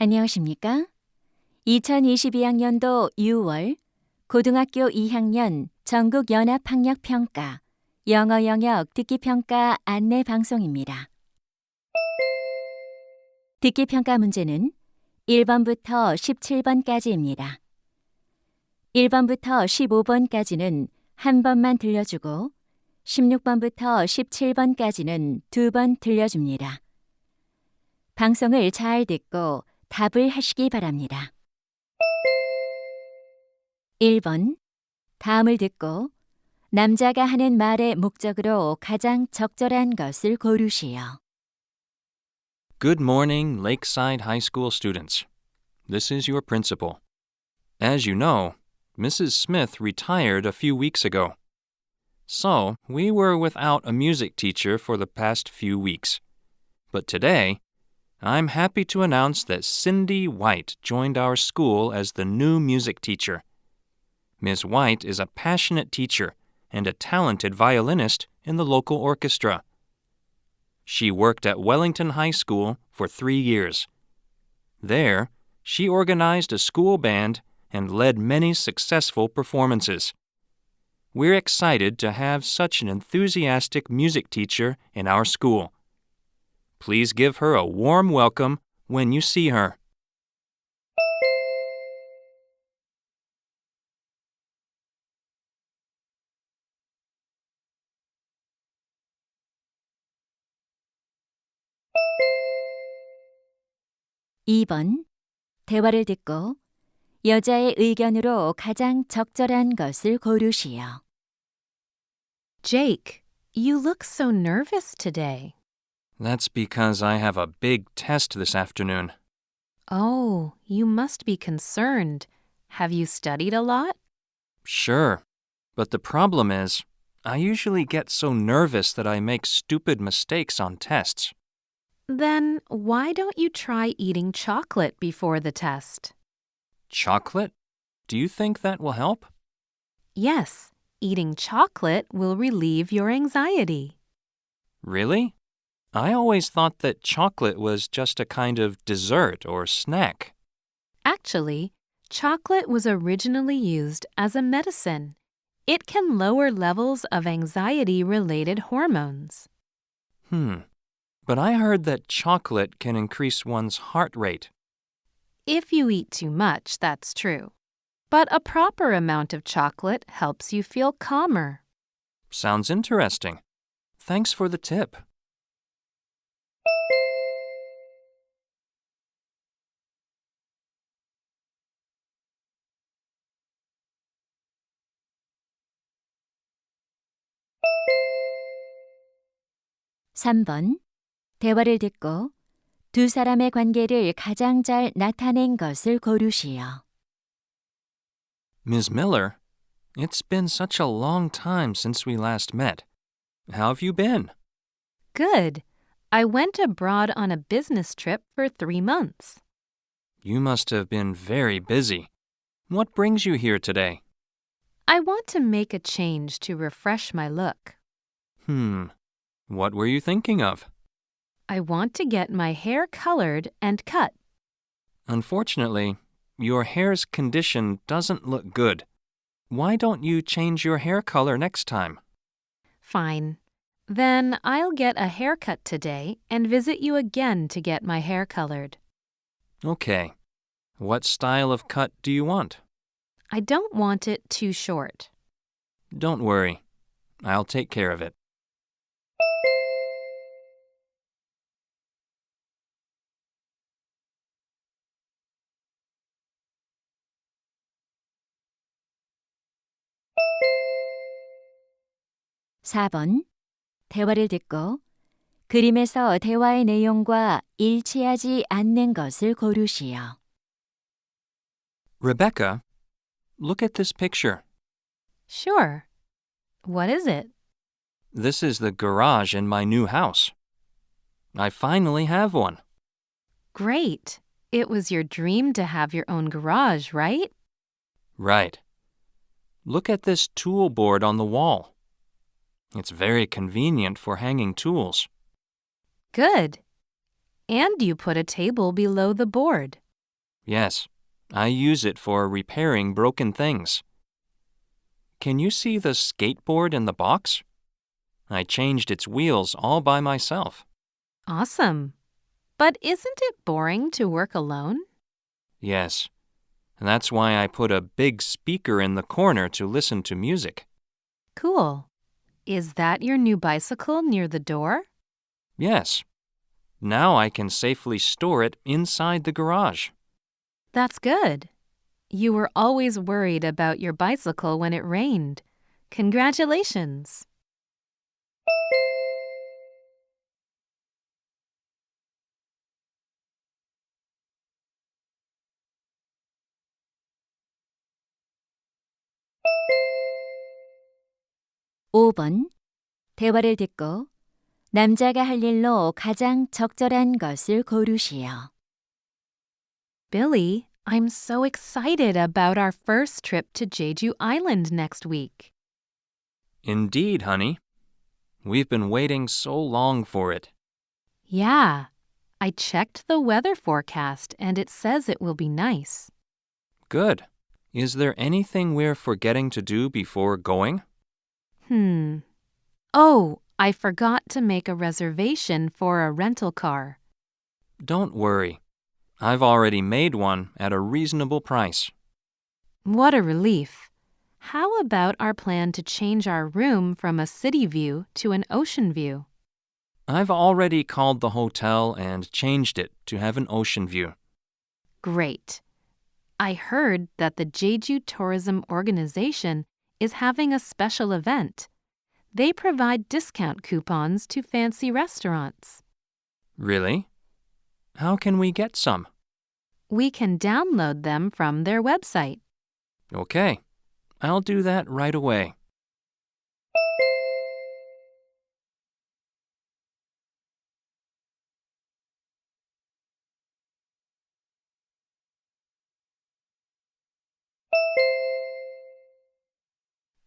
안녕하십니까? 2022학년도 6월 고등학교 2학년 전국연합학력평가 영어 영역 듣기평가 안내방송입니다. 듣기평가 문제는 1번부터 17번까지입니다. 1번부터 15번까지는 한 번만 들려주고 16번부터 17번까지는 두 번 들려줍니다. 방송을 잘 듣고 답을 하시기 바랍니다. 1번. 다음을 듣고 남자가 하는 말의 목적으로 가장 적절한 것을 고르시오. Good morning, Lakeside High School students. This is your principal. As you know, Mrs. Smith retired a few weeks ago. So, we were without a music teacher for the past few weeks. But today, I'm happy to announce that Cindy White joined our school as the new music teacher. Ms. White is a passionate teacher and a talented violinist in the local orchestra. She worked at Wellington High School for 3 years. There, she organized a school band and led many successful performances. We're excited to have such an enthusiastic music teacher in our school. Please give her a warm welcome when you see her. (2번) 대화를 듣고 여자의 의견으로 가장 적절한 것을 고르시오. Jake, you look so nervous today. That's because I have a big test this afternoon. Oh, you must be concerned. Have you studied a lot? Sure, but the problem is, I usually get so nervous that I make stupid mistakes on tests. Then why don't you try eating chocolate before the test? Chocolate? Do you think that will help? Yes, eating chocolate will relieve your anxiety. Really? I always thought that chocolate was just a kind of dessert or snack. Actually, chocolate was originally used as a medicine. It can lower levels of anxiety-related hormones. But I heard that chocolate can increase one's heart rate. If you eat too much, that's true. But a proper amount of chocolate helps you feel calmer. Sounds interesting. Thanks for the tip. (3번) 대화를 듣고 두 사람의 관계를 가장 잘 나타낸 것을 고르시오. Ms. Miller, it's been such a long time since we last met. How have you been? Good. I went abroad on a business trip for 3 months. You must have been very busy. What brings you here today? I want to make a change to refresh my look. What were you thinking of? I want to get my hair colored and cut. Unfortunately, your hair's condition doesn't look good. Why don't you change your hair color next time? Fine. Then I'll get a haircut today and visit you again to get my hair colored. Okay. What style of cut do you want? I don't want it too short. Don't worry. I'll take care of it. (4번) 대화를 듣고 그림에서 대화의 내용과 일치하지 않는 것을 고르시오. Rebecca, look at this picture. Sure. What is it? This is the garage in my new house. I finally have one. Great. It was your dream to have your own garage, right? Right. Look at this tool board on the wall. It's very convenient for hanging tools. Good. And you put a table below the board. Yes, I use it for repairing broken things. Can you see the skateboard in the box? I changed its wheels all by myself. Awesome. But isn't it boring to work alone? Yes, that's why I put a big speaker in the corner to listen to music. Cool. Is that your new bicycle near the door? Yes. Now I can safely store it inside the garage. That's good. You were always worried about your bicycle when it rained. Congratulations. (5번) 대화를 듣고 남자가 할 일로 가장 적절한 것을 고르시오. Billy, I'm so excited about our first trip to Jeju Island next week. Indeed, honey. We've been waiting so long for it. Yeah, I checked the weather forecast and it says it will be nice. Good. Is there anything we're forgetting to do before going? Oh, I forgot to make a reservation for a rental car. Don't worry. I've already made one at a reasonable price. What a relief. How about our plan to change our room from a city view to an ocean view? I've already called the hotel and changed it to have an ocean view. Great. I heard that the Jeju Tourism Organization is having a special event. They provide discount coupons to fancy restaurants. Really? How can we get some? We can download them from their website. Okay. I'll do that right away.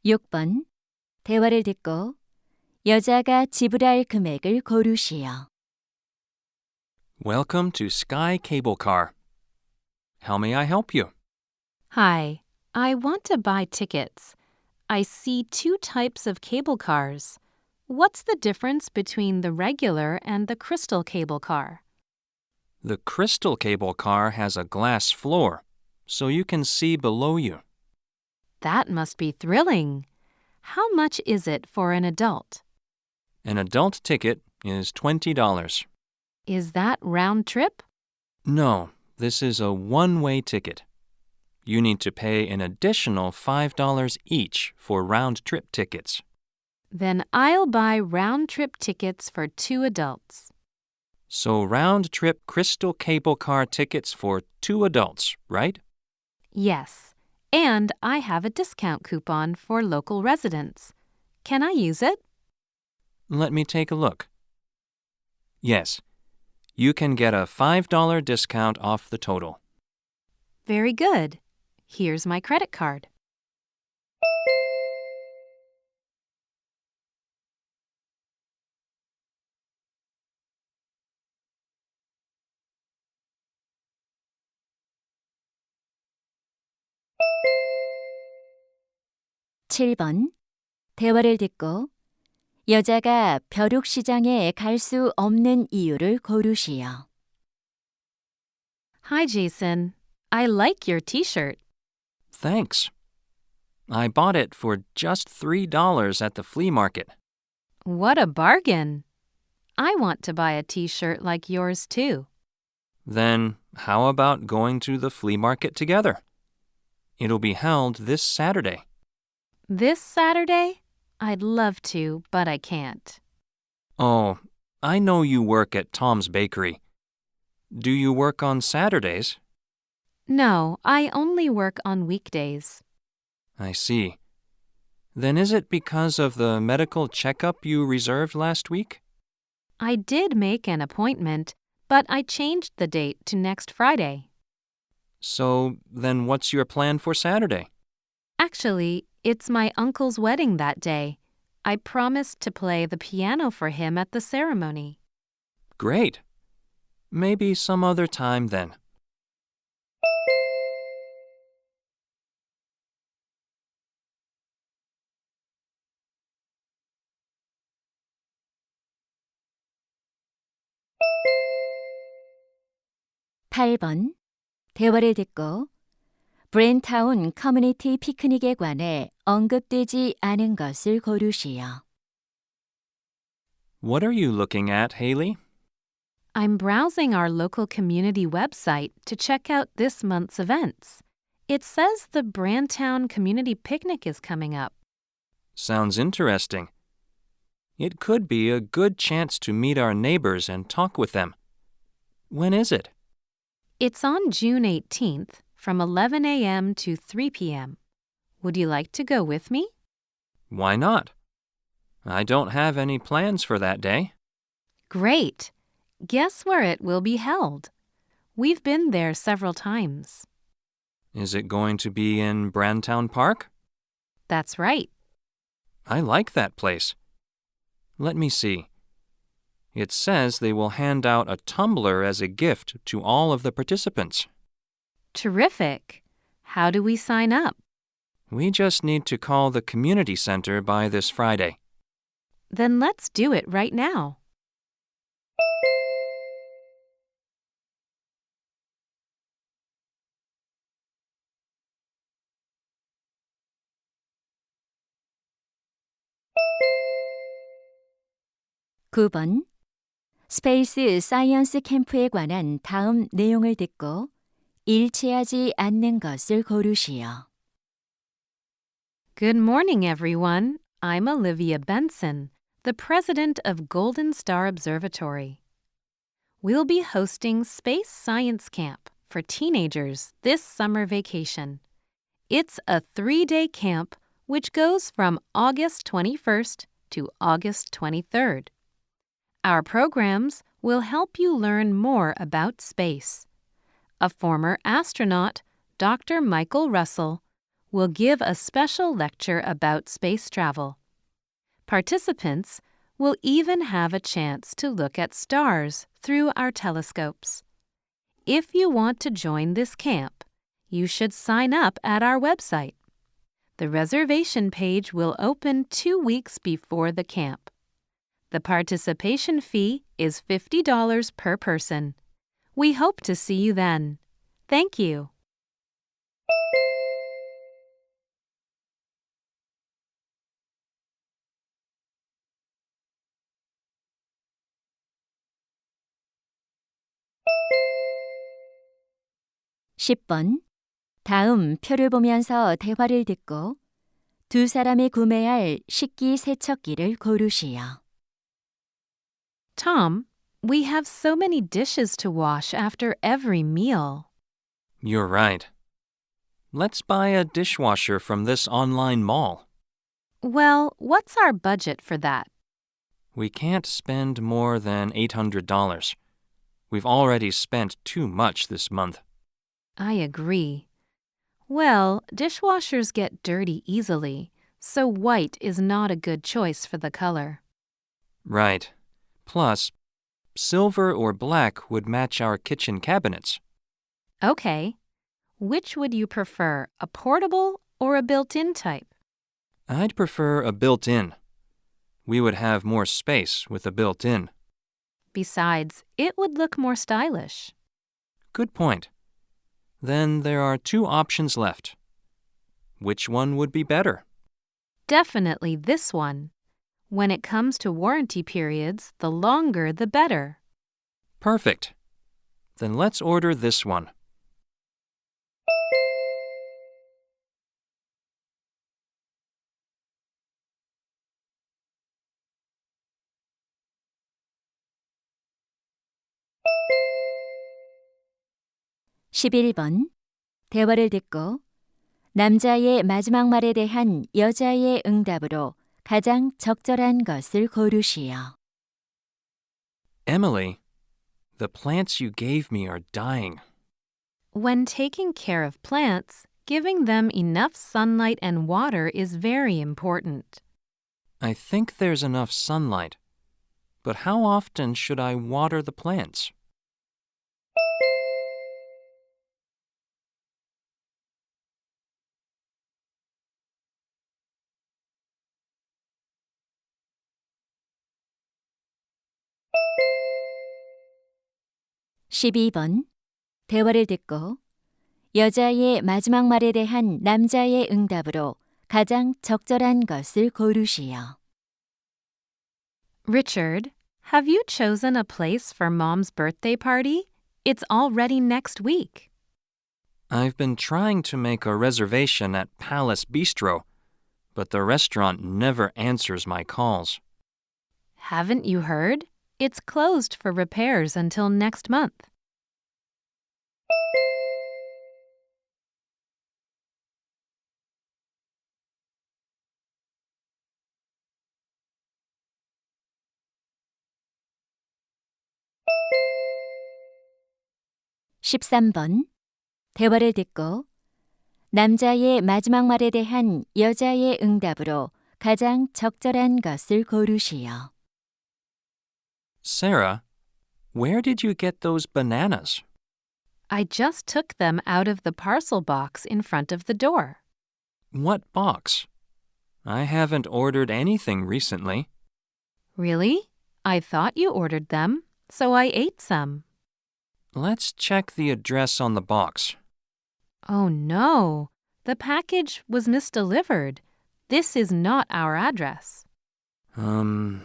(6번) 대화를 듣고 여자가 지불할 금액을 고르시오. Welcome to Sky Cable Car. How may I help you? Hi, I want to buy tickets. I see two types of cable cars. What's the difference between the regular and the crystal cable car? The crystal cable car has a glass floor, so you can see below you. That must be thrilling. How much is it for an adult? An adult ticket is $20. Is that round trip? No, this is a one-way ticket. You need to pay an additional $5 each for round-trip tickets. Then I'll buy round-trip tickets for two adults. So round-trip crystal cable car tickets for two adults, right? Yes, and I have a discount coupon for local residents. Can I use it? Let me take a look. Yes, you can get a $5 discount off the total. Very good. Here's my credit card. (7번) 대화를 듣고 여자가 벼룩시장에 갈 수 없는 이유를 고르시오. Hi, Jason. I like your t-shirt. Thanks. I bought it for just $3 at the flea market. What a bargain. I want to buy a t-shirt like yours too. Then how about going to the flea market together? It'll be held this Saturday. This Saturday? I'd love to, but I can't. Oh, I know you work at Tom's Bakery. Do you work on Saturdays? No, I only work on weekdays. I see. Then is it because of the medical checkup you reserved last week? I did make an appointment, but I changed the date to next Friday. So then what's your plan for Saturday? Actually, it's my uncle's wedding that day. I promised to play the piano for him at the ceremony. Great. Maybe some other time then. 8번. 대화를 듣고 브랜타운 커뮤니티 피크닉에 관해 언급되지 않은 것을 고르시오. What are you looking at, Haley? I'm browsing our local community website to check out this month's events. It says the Brandtown Community Picnic is coming up. Sounds interesting. It could be a good chance to meet our neighbors and talk with them. When is it? It's on June 18th from 11 a.m. to 3 p.m. Would you like to go with me? Why not? I don't have any plans for that day. Great! Guess where it will be held? We've been there several times. Is it going to be in Brandtown Park? That's right. I like that place. Let me see. It says they will hand out a tumbler as a gift to all of the participants. Terrific! How do we sign up? We just need to call the community center by this Friday. Then let's do it right now. (9번) 스페이스 사이언스 캠프에 관한 다음 내용을 듣고 일치하지 않는 것을 고르시오. Good morning, everyone. I'm Olivia Benson, the president of Golden Star Observatory. We'll be hosting Space Science Camp for teenagers this summer vacation. It's a 3-day camp which goes from August 21st to August 23rd. Our programs will help you learn more about space. A former astronaut, Dr. Michael Russell, will give a special lecture about space travel. Participants will even have a chance to look at stars through our telescopes. If you want to join this camp, you should sign up at our website. The reservation page will open 2 weeks before the camp. The participation fee is $50 per person. We hope to see you then. Thank you. (10번) 다음 표를 보면서 대화를 듣고 두 사람이 구매할 식기세척기를 고르시오. Tom, we have so many dishes to wash after every meal. You're right. Let's buy a dishwasher from this online mall. Well, what's our budget for that? We can't spend more than $800. We've already spent too much this month. I agree. Well, dishwashers get dirty easily, so white is not a good choice for the color. Right. Plus, silver or black would match our kitchen cabinets. Okay. Which would you prefer, a portable or a built-in type? I'd prefer a built-in. We would have more space with a built-in. Besides, it would look more stylish. Good point. Then there are 2 options left. Which one would be better? Definitely this one. When it comes to warranty periods, the longer the better. Perfect. Then let's order this one. (11번) 대화를 듣고 남자의 마지막 말에 대한 여자의 응답으로 가장 적절한 것을 고르시오. Emily, the plants you gave me are dying. When taking care of plants, giving them enough sunlight and water is very important. I think there's enough sunlight. But how often should I water the plants? (12번) 대화를 듣고 여자의 마지막 말에 대한 남자의 응답으로 가장 적절한 것을 고르시오. Richard, have you chosen a place for Mom's birthday party? It's already next week. I've been trying to make a reservation at Palace Bistro, but the restaurant never answers my calls. Haven't you heard? It's closed for repairs until next month. (13번) 대화를 듣고 남자의 마지막 말에 대한 여자의 응답으로 가장 적절한 것을 고르시오. Sarah, where did you get those bananas? I just took them out of the parcel box in front of the door. What box? I haven't ordered anything recently. Really? I thought you ordered them, so I ate some. Let's check the address on the box. Oh no, the package was misdelivered. This is not our address. The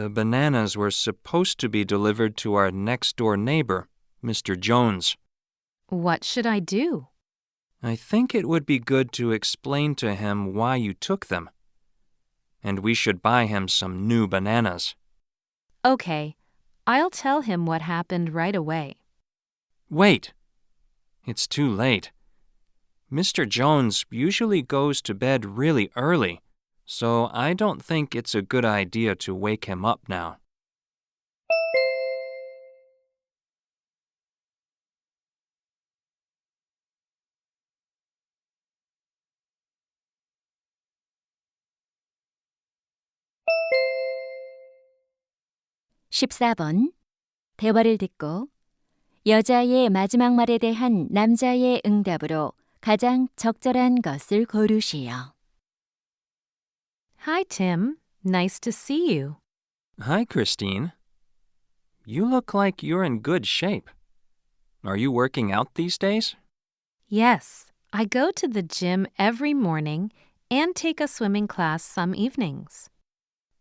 bananas were supposed to be delivered to our next-door neighbor, Mr. Jones. What should I do? I think it would be good to explain to him why you took them. And we should buy him some new bananas. Okay, I'll tell him what happened right away. Wait! It's too late. Mr. Jones usually goes to bed really early, so I don't think it's a good idea to wake him up now. (14번) 대화를 듣고 여자의 마지막 말에 대한 남자의 응답으로 가장 적절한 것을 고르시오. Hi, Tim. Nice to see you. Hi, Christine. You look like you're in good shape. Are you working out these days? Yes, I go to the gym every morning and take a swimming class some evenings.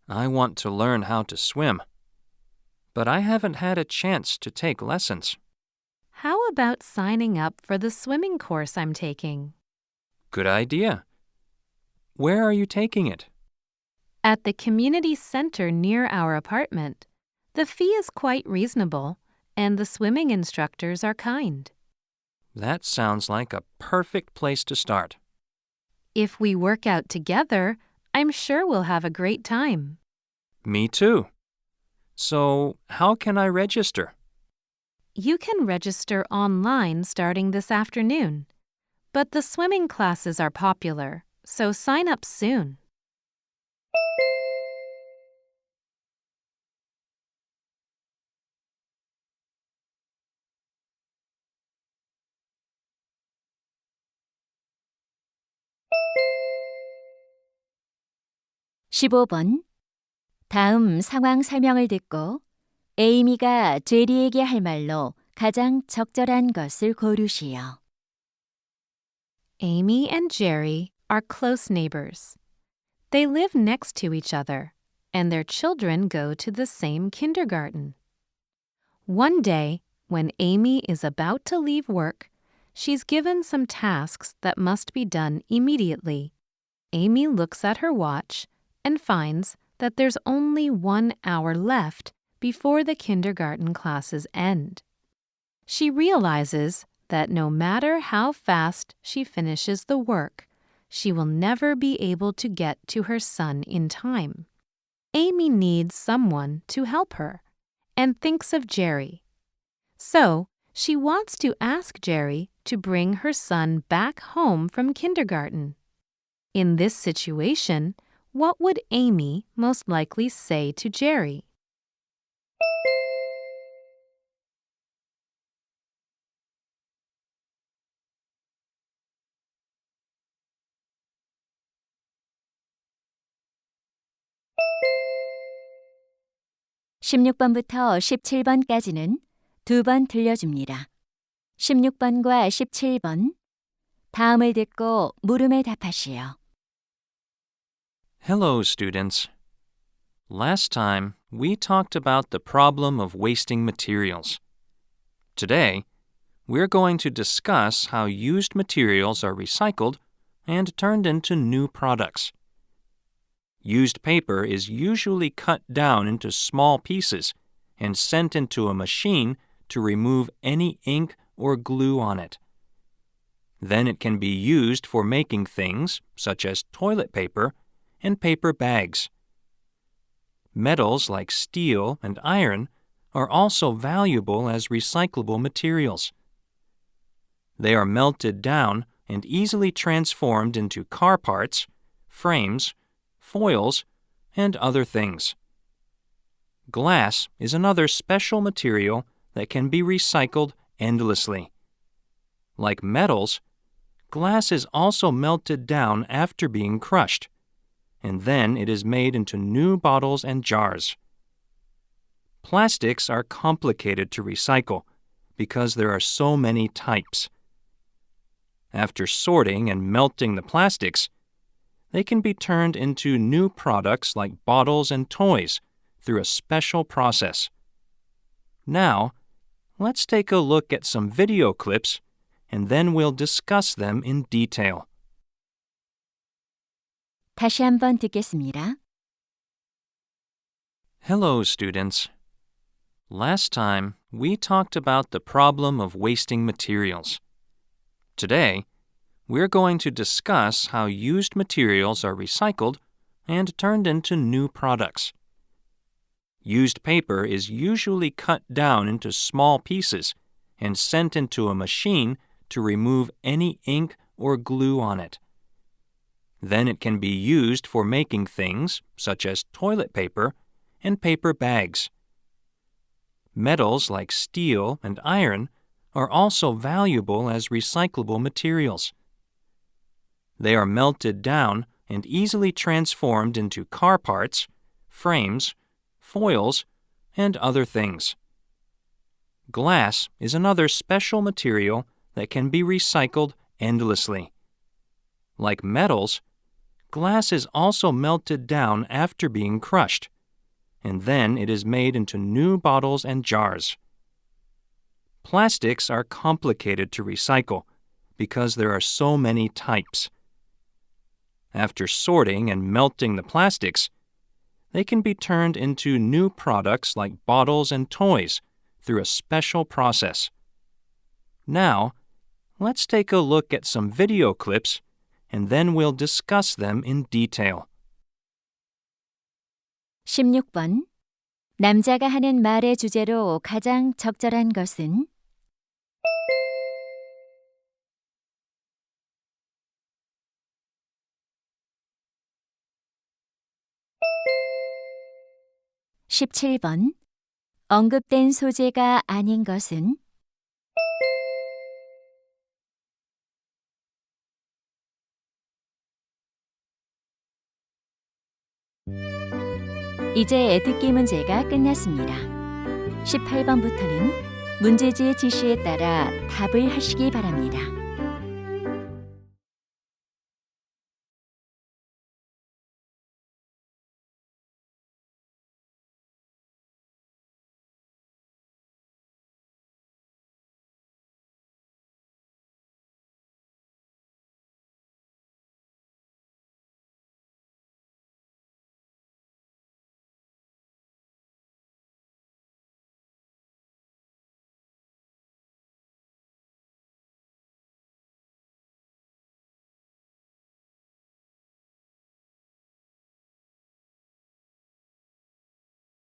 I want to learn how to swim, but I haven't had a chance to take lessons. How about signing up for the swimming course I'm taking? Good idea. Where are you taking it? At the community center near our apartment. The fee is quite reasonable, and the swimming instructors are kind. That sounds like a perfect place to start. If we work out together, I'm sure we'll have a great time. Me too. So, how can I register? You can register online starting this afternoon. But the swimming classes are popular, so sign up soon. (15번) 다음 상황 설명을 듣고 에이미가 제리에게 할 말로 가장 적절한 것을 고르시오. Amy and Jerry are close neighbors. They live next to each other, and their children go to the same kindergarten. One day, when Amy is about to leave work, she's given some tasks that must be done immediately. Amy looks at her watch and finds that there's only 1 hour left before the kindergarten classes end. She realizes that no matter how fast she finishes the work, she will never be able to get to her son in time. Amy needs someone to help her and thinks of Jerry. So, she wants to ask Jerry to bring her son back home from kindergarten. In this situation, what would Amy most likely say to Jerry? (16번부터 17번까지는 2번 들려줍니다. 16번과 17번. 다음을 듣고 물음에 답하시오. Hello, students. Last time, we talked about the problem of wasting materials. Today, we're going to discuss how used materials are recycled and turned into new products. Used paper is usually cut down into small pieces and sent into a machine to remove any ink or glue on it. Then it can be used for making things such as toilet paper and paper bags. Metals like steel and iron are also valuable as recyclable materials. They are melted down and easily transformed into car parts, frames, foils, and other things. Glass is another special material that can be recycled endlessly. Like metals, glass is also melted down after being crushed, and then it is made into new bottles and jars. Plastics are complicated to recycle because there are so many types. After sorting and melting the plastics, they can be turned into new products like bottles and toys through a special process. Now, let's take a look at some video clips and then we'll discuss them in detail. 다시 한번 듣겠습니다. Hello, students. Last time, we talked about the problem of wasting materials. Today, we're going to discuss how used materials are recycled and turned into new products. Used paper is usually cut down into small pieces and sent into a machine to remove any ink or glue on it. Then it can be used for making things such as toilet paper and paper bags. Metals like steel and iron are also valuable as recyclable materials. They are melted down and easily transformed into car parts, frames, foils, and other things. Glass is another special material that can be recycled endlessly. Like metals, glass is also melted down after being crushed, and then it is made into new bottles and jars. Plastics are complicated to recycle because there are so many types. After sorting and melting the plastics, they can be turned into new products like bottles and toys through a special process. Now, let's take a look at some video clips and then we'll discuss them in detail. 16번. 남자가 하는 말의 주제로 가장 적절한 것은? 17번. 언급된 소재가 아닌 것은? 이제 듣기 문제가 끝났습니다. 18번부터는 문제지의 지시에 따라 답을 하시기 바랍니다.